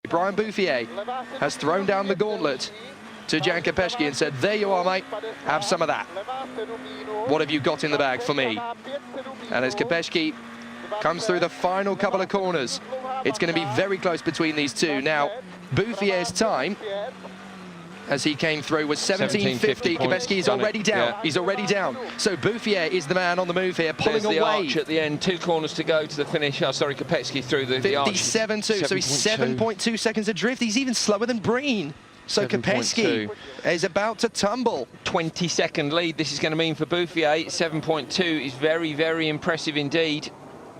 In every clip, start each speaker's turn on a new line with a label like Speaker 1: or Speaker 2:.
Speaker 1: Brian Bouffier has thrown down the gauntlet to Jan Kopecky and said, there you are, mate, have some of that. What have you got in the bag for me? And as Kopecky comes through the final couple of corners, it's going to be very close between these two. Now, Bouffier's time, as he came through, was 17:50. Kopecky is already down. Yeah. He's already down. So Bouffier is the man on the move here, pulling away.
Speaker 2: There's the arch at the end. 2 corners to go to the finish. Oh, sorry, Kopecky through the arch.
Speaker 1: 57.2. So he's 7.2 seconds adrift. He's even slower than Breen. So Kopecky is about to tumble.
Speaker 2: 20-second lead this is going to mean for Bouffier. 7.2 is very, very impressive indeed.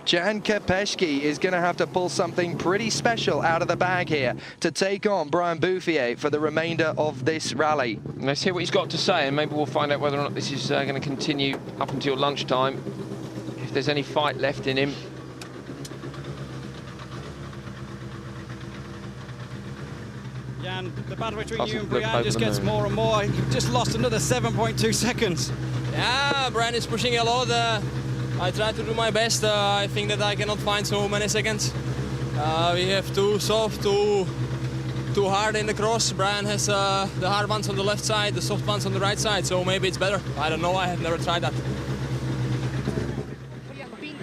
Speaker 1: Jan Kopecky is going to have to pull something pretty special out of the bag here to take on Brian Bouffier for the remainder of this rally.
Speaker 2: Let's hear what he's got to say, and maybe we'll find out whether or not this is going to continue up until lunchtime, if there's any fight left in him.
Speaker 3: Jan, the battle between you and Brian just gets more and more. You've just lost another 7.2 seconds.
Speaker 4: Yeah, Brian is pushing a lot. I try to do my best. I think that I cannot find so many seconds. We have too soft, too hard in the cross. Brian has the hard ones on the left side, the soft ones on the right side, so maybe it's better. I don't know, I have never tried that.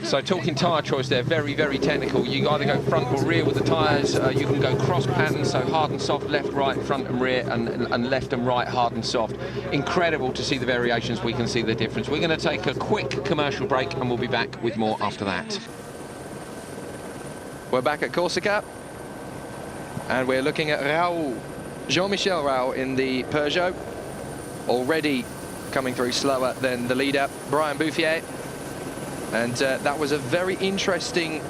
Speaker 2: So talking tyre choice there, very, very technical. You either go front or rear with the tyres. You can go cross pattern, so hard and soft, left, right, front and rear, and left and right, hard and soft. Incredible to see the variations. We can see the difference. We're going to take a quick commercial break, and we'll be back with more after that.
Speaker 1: We're back at Corsica, and we're looking at Raoult, Jean-Michel Raoult in the Peugeot, already coming through slower than the leader, Brian Bouffier. And that was a very interesting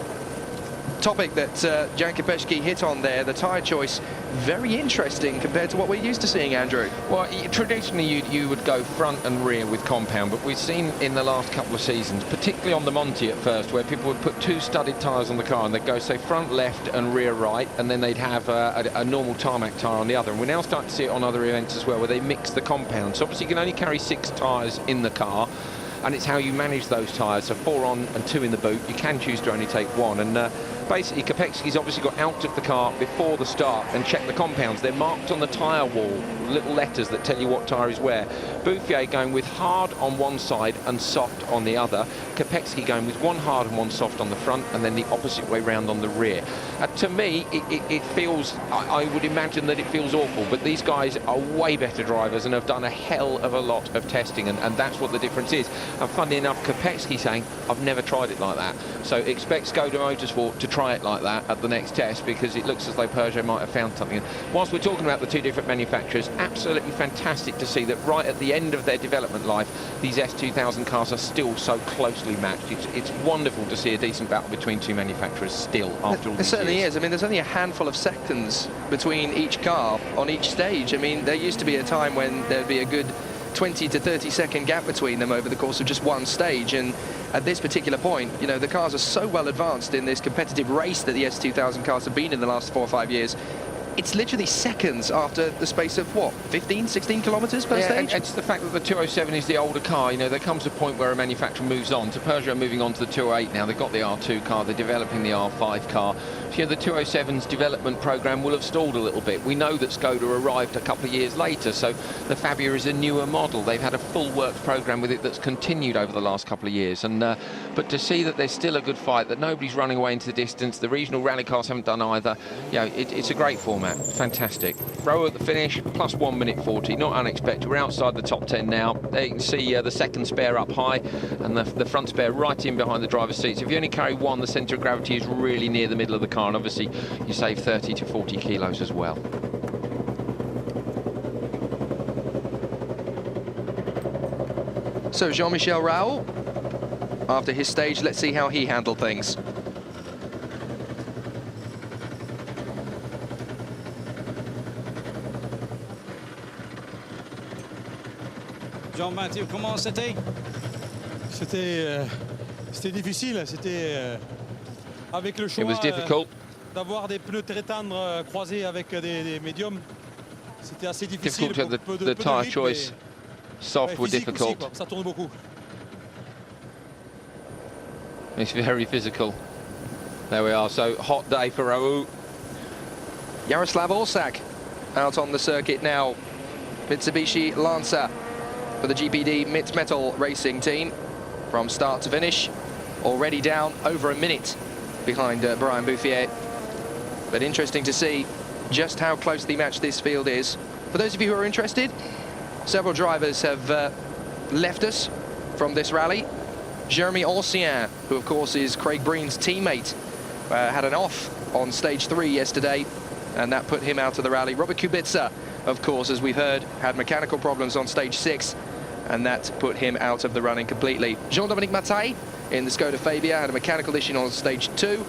Speaker 1: topic that Jan Kopecky hit on there. The tyre choice, very interesting compared to what we're used to seeing, Andrew.
Speaker 2: Well, traditionally you would go front and rear with compound, but we've seen in the last couple of seasons, particularly on the Monty at first, where people would put 2 studded tyres on the car and they'd go, say, front left and rear right, and then they'd have a normal tarmac tyre on the other. And we're now starting to see it on other events as well, where they mix the compound. So obviously you can only carry 6 tyres in the car, and it's how you manage those tyres. So 4 on and 2 in the boot. You can choose to only take 1. And basically, Kopecky's obviously got out of the car before the start and checked the compounds. They're marked on the tyre wall, little letters that tell you what tyre is where. Bouffier going with hard on one side and soft on the other. Kopecky going with 1 hard and 1 soft on the front, and then the opposite way round on the rear. To me, it feels, I would imagine that it feels awful, but these guys are way better drivers and have done a hell of a lot of testing, and that's what the difference is. And funnily enough, Kopecky saying, I've never tried it like that. So expect Skoda Motorsport to try it like that at the next test, because it looks as though Peugeot might have found something. And whilst we're talking about the 2 different manufacturers, absolutely fantastic to see that right at the end of their development life, these S2000 cars are still so closely matched. It's wonderful to see a decent battle between 2 manufacturers still after all these years.
Speaker 1: It certainly is. I mean, there's only a handful of seconds between each car on each stage. I mean, there used to be a time when there'd be a good 20 to 30 second gap between them over the course of just one stage, and at this particular point, you know, the cars are so well advanced in this competitive race that the S2000 cars have been in the last 4 or 5 years. It's literally seconds after the space of, what, 15, 16 kilometres per stage?
Speaker 2: It's the fact that the 207 is the older car. You know, there comes a point where a manufacturer moves on. To Peugeot moving on to the 208 now. They've got the R2 car, they're developing the R5 car. So, you know, the 207's development programme will have stalled a little bit. We know that Skoda arrived a couple of years later, so the Fabia is a newer model. They've had a full works programme with it that's continued over the last couple of years. And but to see that there's still a good fight, that nobody's running away into the distance, the regional rally cars haven't done either, you know, it's a great format. Fantastic. Row at the finish, plus 1 minute 40, not unexpected. We're outside the top 10 now. There you can see the second spare up high, and the front spare right in behind the driver's seats. If you only carry 1, the centre of gravity is really near the middle of the car, and obviously you save 30 to 40 kilos as well.
Speaker 1: So Jean-Michel Raoult, after his stage, let's see how he handled things.
Speaker 3: Jean-Mathieu, comment c'était?
Speaker 5: C'était difficile, c'était avec le choix d'avoir des pneus très tendres croisés avec des médiums. C'était assez difficile.
Speaker 2: The tyre choice, soft were difficult.
Speaker 5: Aussi, ça tourne beaucoup.
Speaker 2: It's very physical. There we are. So hot day for Raoult.
Speaker 1: Jaroslav Orsak out on the circuit now. Mitsubishi Lancer for the GPD Metal Racing team from start to finish. Already down over a minute behind Brian Bouffier. But interesting to see just how closely matched this field is. For those of you who are interested, several drivers have left us from this rally. Jeremy Ancien, who of course is Craig Breen's teammate, had an off on stage 3 yesterday, and that put him out of the rally. Robert Kubica, of course, as we've heard, had mechanical problems on stage 6, and that put him out of the running completely. Jean-Dominique Mattei in the Skoda Fabia had a mechanical issue on stage 2.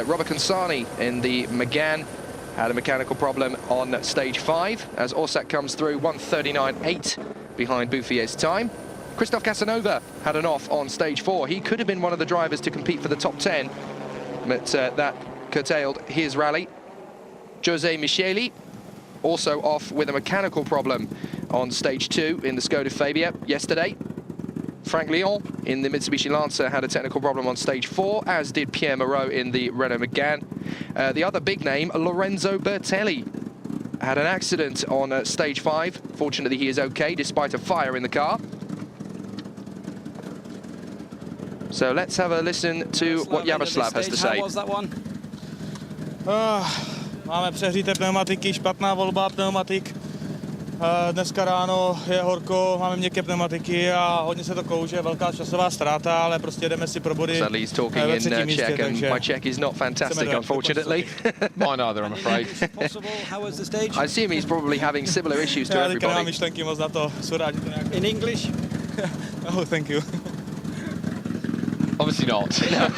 Speaker 1: Robert Consani in the Megane had a mechanical problem on stage 5, as Orsak comes through 1:39.8 behind Bouffier's time. Christophe Casanova had an off on stage 4. He could have been one of the drivers to compete for the top 10, but that curtailed his rally. Jose Micheli also off with a mechanical problem on stage 2 in the Skoda Fabia yesterday. Frank Lyon in the Mitsubishi Lancer had a technical problem on stage 4, as did Pierre Moreau in the Renault Megane. The other big name, Lorenzo Bertelli, had an accident on stage 5. Fortunately, he is okay despite a fire in the car. So let's have a listen to what Jaroslav has to say.
Speaker 3: How was that one?
Speaker 5: Máme přehříté pneumatiky, špatná volba pneumatik. Dneska ráno je horko, máme měkké pneumatiky a hodně se to kouže, velká časová ztráta, ale prostě jdeme si pro body.
Speaker 1: Sadly, he's talking in Czech, and my Czech is not fantastic, unfortunately.
Speaker 2: Mine either, I'm afraid.
Speaker 3: How was the stage?
Speaker 1: I assume he's probably having similar issues to everybody.
Speaker 5: myšlenky moc na to, jsou rádi to nějak.
Speaker 3: In English?
Speaker 5: Oh, thank you.
Speaker 2: Obviously not. No,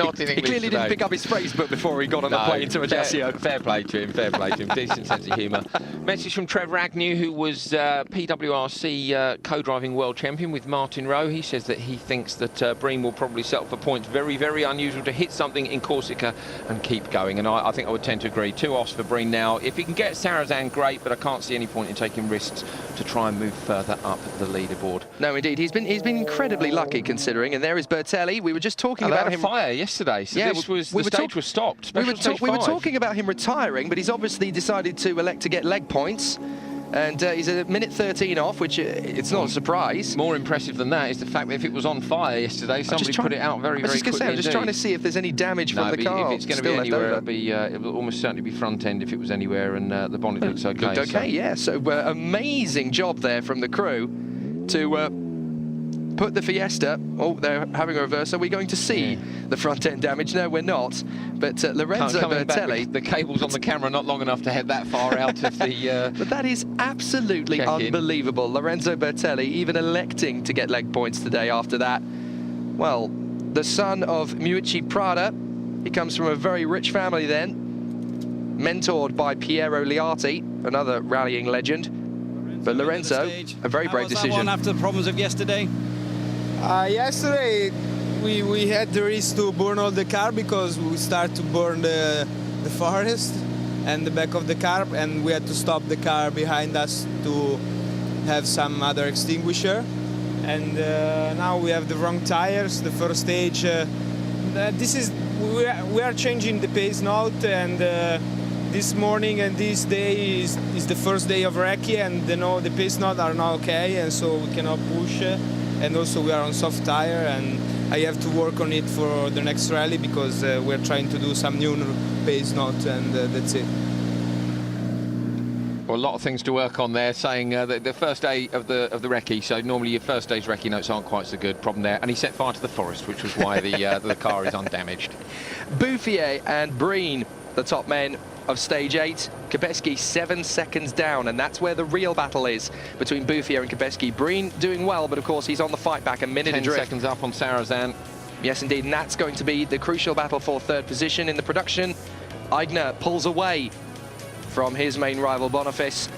Speaker 2: not in English.
Speaker 1: He clearly didn't pick up his phrase book before he got on the plane to Ajaccio.
Speaker 2: Fair play to him, fair play to him. Decent sense of humour. Message from Trev Ragnew, who was PWRC co-driving world champion with Martin Rowe. He says that he thinks that Breen will probably settle for points. Very, very unusual to hit something in Corsica and keep going. And I think I would tend to agree. 2 offs for Breen now. If he can get Sarrazin, great, but I can't see any point in taking risks to try and move further up the leaderboard.
Speaker 1: No, indeed. He's been incredibly lucky, considering. And there is Bertelli. We were just talking about him.
Speaker 2: Fire yesterday, so yeah, the stage was stopped.
Speaker 1: We were talking about him retiring, but he's obviously decided to elect to get leg points. And he's a minute 13 off, which it's not a surprise.
Speaker 2: More impressive than that is the fact that if it was on fire yesterday, somebody put it out very, very quickly.
Speaker 1: I'm just trying to see if there's any damage from the car.
Speaker 2: If it's going to be anywhere, it will almost certainly be front end if it was anywhere, and the bonnet looks okay.
Speaker 1: Looked okay, yeah. So amazing job there from the crew to put the Fiesta. Oh, they're having a reverse. Are we going to see the front end damage? No, we're not. But Lorenzo Bertelli,
Speaker 2: the cables on the camera not long enough to head that far out of the.
Speaker 1: But that is absolutely unbelievable. Lorenzo Bertelli even electing to get leg points today after that. Well, the son of Miucci Prada, he comes from a very rich family then, mentored by Piero Liati, another rallying legend. But Lorenzo, a very brave decision.
Speaker 3: That one after the problems of yesterday?
Speaker 6: Yesterday we had the risk to burn all the car because we start to burn the forest and the back of the car, and we had to stop the car behind us to have some other extinguisher. And now we have the wrong tires. The first stage, we are changing the pace note, and this morning and this day is the first day of recce, and the pace note are not okay, and so we cannot push. And also we are on soft tire, and I have to work on it for the next rally because we're trying to do some new pace note, and that's it.
Speaker 2: Well, a lot of things to work on there, saying that the first day of the recce, so normally your first day's recce notes aren't quite so good, problem there, and he set fire to the forest, which was why the car is undamaged.
Speaker 1: Bouffier and Breen, the top men of stage 8. Kopecky 7 seconds down, and that's where the real battle is between Bouffier and Kopecky. Breen doing well, but of course he's on the fight back, a minute
Speaker 2: 10
Speaker 1: adrift.
Speaker 2: seconds up on Sarrazin.
Speaker 1: Yes, indeed, and that's going to be the crucial battle for third position in the production. Aigner pulls away from his main rival Boniface,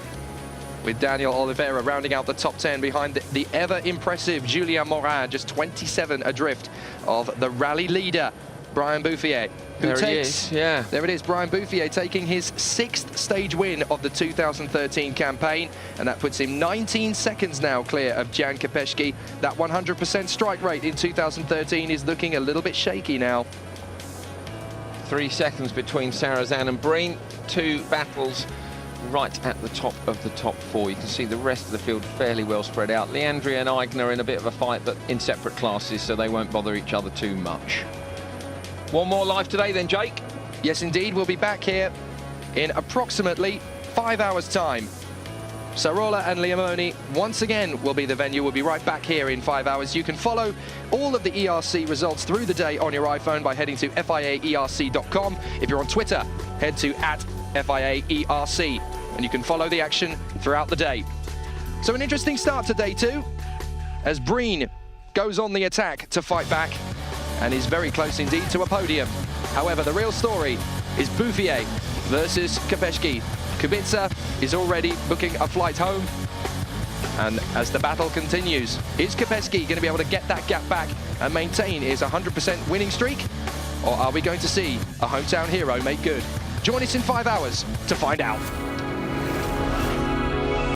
Speaker 1: with Daniel Oliveira rounding out the top 10 behind the ever-impressive Julien Morin, just 27 adrift of the rally leader, Brian Bouffier. There it is, Brian Bouffier taking his 6th stage win of the 2013 campaign, and that puts him 19 seconds now clear of Jan Kopecky. That 100% strike rate in 2013 is looking a little bit shaky now.
Speaker 2: 3 seconds between Sarazan and Breen. 2 battles right at the top of the top 4. You can see the rest of the field fairly well spread out. Leandria and Aigner in a bit of a fight, but in separate classes, so they won't bother each other too much. One more live today then, Jake?
Speaker 1: Yes, indeed. We'll be back here in approximately 5 hours' time. Sarola and Liamoni once again will be the venue. We'll be right back here in 5 hours. You can follow all of the ERC results through the day on your iPhone by heading to FIAERC.com. If you're on Twitter, head to @FIAERC, and you can follow the action throughout the day. So an interesting start to day 2 as Breen goes on the attack to fight back and is very close indeed to a podium. However, the real story is Bouffier versus Kopecky. Kubica is already booking a flight home. And as the battle continues, is Kopecky going to be able to get that gap back and maintain his 100% winning streak? Or are we going to see a hometown hero make good? Join us in 5 hours to find out.